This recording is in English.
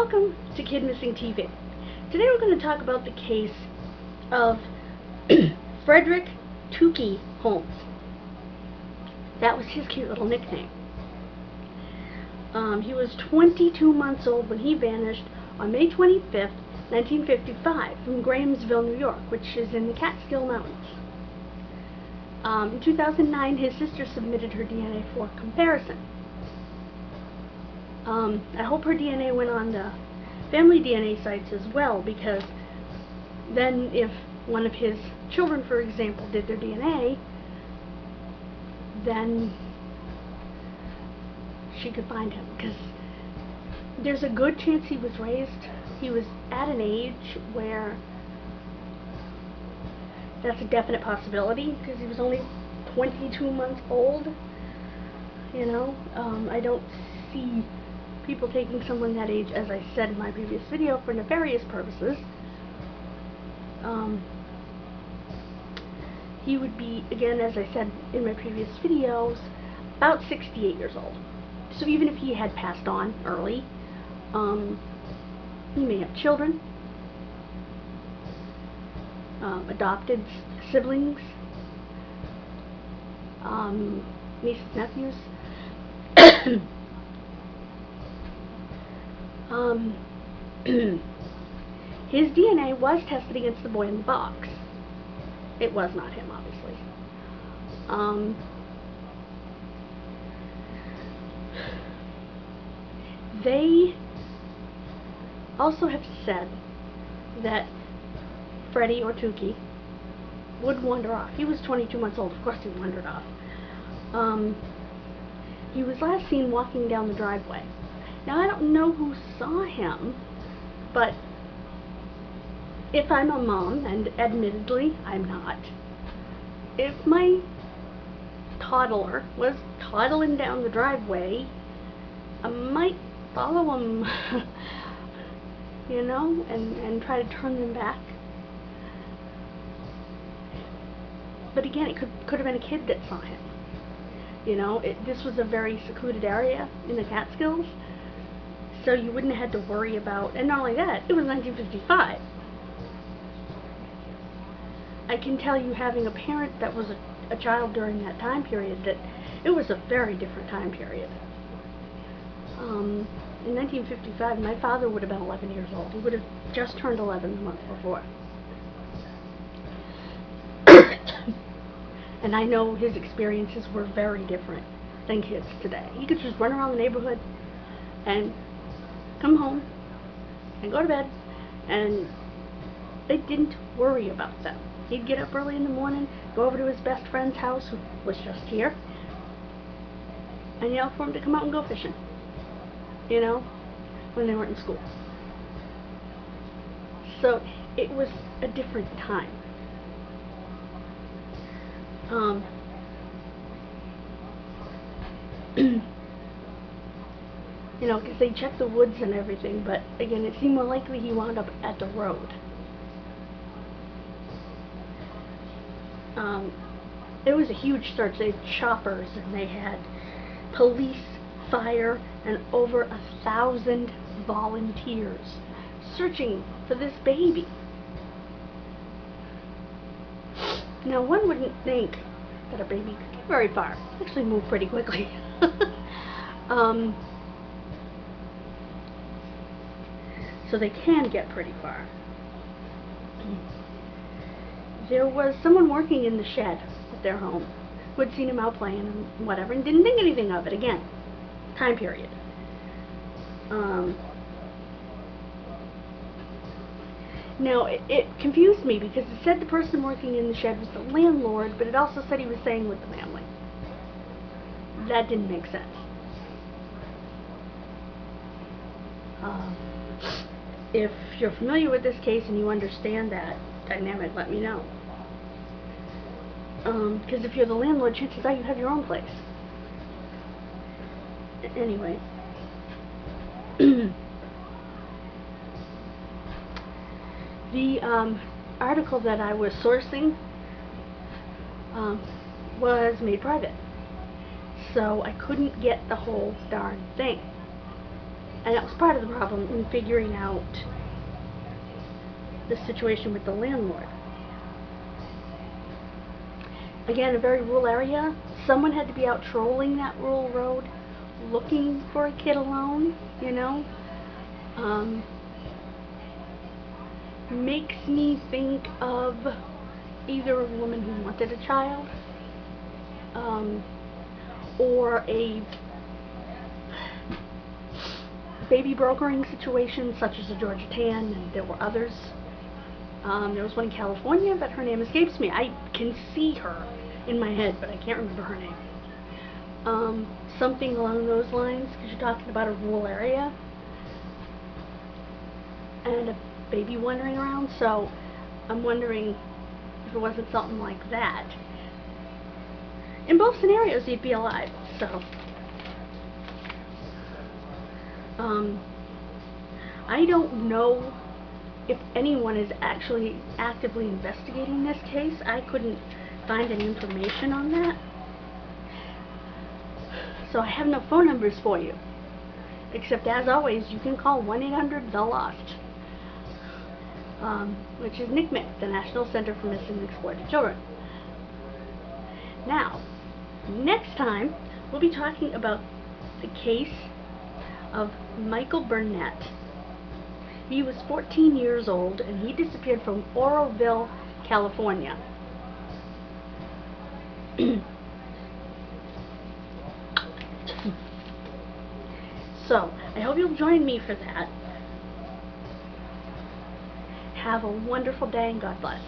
Welcome to Kidmissing TV. Today we're going to talk about the case of Frederick Tookie Holmes. That was his cute little nickname. He was 22 months old when he vanished on May 25th, 1955 from Grahamsville, New York, which is in the Catskill Mountains. In 2009, his sister submitted her DNA for comparison. I hope her DNA went on the family DNA sites as well, because then if one of his children, for example, did their DNA, then she could find him, because there's a good chance he was at an age where that's a definite possibility, because he was only 22 months old. You know, I don't see people taking someone that age, as I said in my previous video, for nefarious purposes. He would be, again, as I said in my previous videos, about 68 years old. So even if he had passed on early, he may have children, adopted siblings, nieces, nephews. His DNA was tested against the boy in the box. It was not him, obviously. They also have said that Freddie, or Tookie, would wander off. He was 22 months old. Of course he wandered off. He was last seen walking down the driveway. Now, I don't know who saw him, but if I'm a mom, and admittedly I'm not, if my toddler was toddling down the driveway, I might follow him, you know, and try to turn them back. But again, it could have been a kid that saw him. You know, this was a very secluded area in the Catskills, so you wouldn't have had to worry about, and not only that, it was 1955. I can tell you, having a parent that was a child during that time period, that it was a very different time period. In 1955, my father would have been 11 years old. He would have just turned 11 the month before. And I know his experiences were very different than kids today. He could just run around the neighborhood and come home and go to bed, and they didn't worry about them. He'd get up early in the morning, go over to his best friend's house, who was just here, and yell for him to come out and go fishing, you know, when they weren't in school. So it was a different time. You know, because they checked the woods and everything, but again, it seemed more likely he wound up at the road. It was a huge search. They had choppers, and they had police, fire, and over 1,000 volunteers searching for this baby. Now, one wouldn't think that a baby could get very far. They actually move pretty quickly. So they can get pretty far. There was someone working in the shed at their home who had seen him out playing and whatever, and didn't think anything of it. Again, time period. Now, it confused me, because it said the person working in the shed was the landlord, but it also said he was staying with the family. That didn't make sense. If you're familiar with this case and you understand that dynamic, let me know. Because if you're the landlord, chances are you have your own place. Anyway. The article that I was sourcing was made private, so I couldn't get the whole darn thing. And that was part of the problem in figuring out the situation with the landlord. Again, a very rural area. Someone had to be out trolling that rural road looking for a kid alone, you know. Makes me think of either a woman who wanted a child, or a baby brokering situation such as a Georgia Tan, and there were others. There was one in California, but her name escapes me. I can see her in my head, but I can't remember her name. Something along those lines, because you're talking about a rural area and a baby wandering around, so I'm wondering if it wasn't something like that. In both scenarios, you'd be alive, so I don't know if anyone is actually actively investigating this case. I couldn't find any information on that. So I have no phone numbers for you. Except, as always, you can call 1-800-THE-LOST, which is NCMEC, the National Center for Missing and Exploited Children. Now, next time, we'll be talking about the case of Michael Burnett. He was 14 years old, and he disappeared from Oroville, California. So, I hope you'll join me for that. Have a wonderful day, and God bless.